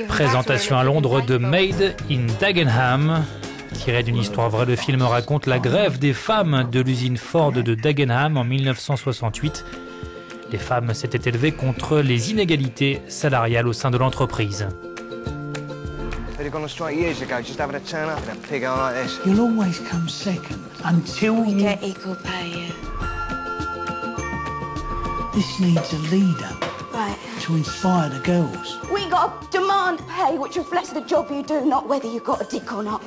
Présentation à Londres de Made in Dagenham. Tiré d'une histoire vraie, le film raconte la grève des femmes de l'usine Ford de Dagenham en 1968. Les femmes s'étaient élevées contre les inégalités salariales au sein de l'entreprise. You'll always come second until we get equal pay, yeah. This needs a leader. Right. To inspire the girls. We got to demand pay which reflects the job you do, not whether you got a dick or not.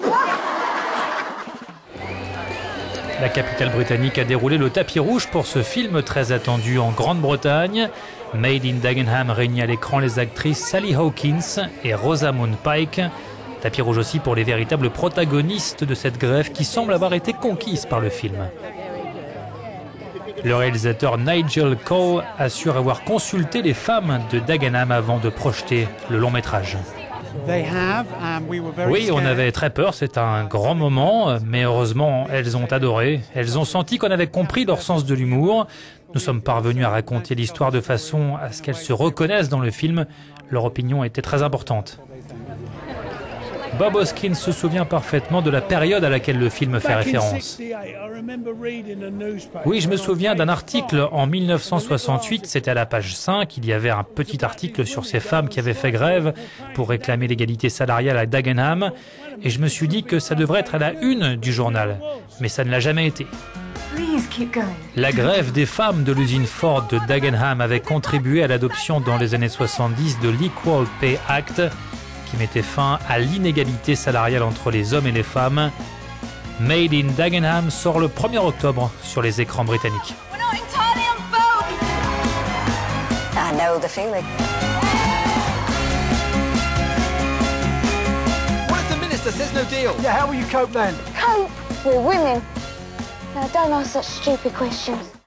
La capitale britannique a déroulé le tapis rouge pour ce film très attendu en Grande-Bretagne. Made in Dagenham réunit à l'écran les actrices Sally Hawkins et Rosamund Pike. Tapis rouge aussi pour les véritables protagonistes de cette grève qui semble avoir été conquise par le film. Le réalisateur Nigel Cole assure avoir consulté les femmes de Dagenham avant de projeter le long métrage. Oui, on avait très peur, c'est un grand moment, mais heureusement, elles ont adoré. Elles ont senti qu'on avait compris leur sens de l'humour. Nous sommes parvenus à raconter l'histoire de façon à ce qu'elles se reconnaissent dans le film. Leur opinion était très importante. Bob Hoskins se souvient parfaitement de la période à laquelle le film fait référence. Oui, je me souviens d'un article en 1968, c'était à la page 5, il y avait un petit article sur ces femmes qui avaient fait grève pour réclamer l'égalité salariale à Dagenham, et je me suis dit que ça devrait être à la une du journal, mais ça ne l'a jamais été. La grève des femmes de l'usine Ford de Dagenham avait contribué à l'adoption dans les années 70 de l'Equal Pay Act, qui mettait fin à l'inégalité salariale entre les hommes et les femmes. Made in Dagenham sort le 1er octobre sur les écrans britanniques. I know the feeling. What if the minister says no deal? Yeah, how will you cope then? Cope? We're women. Now, don't ask such stupid questions.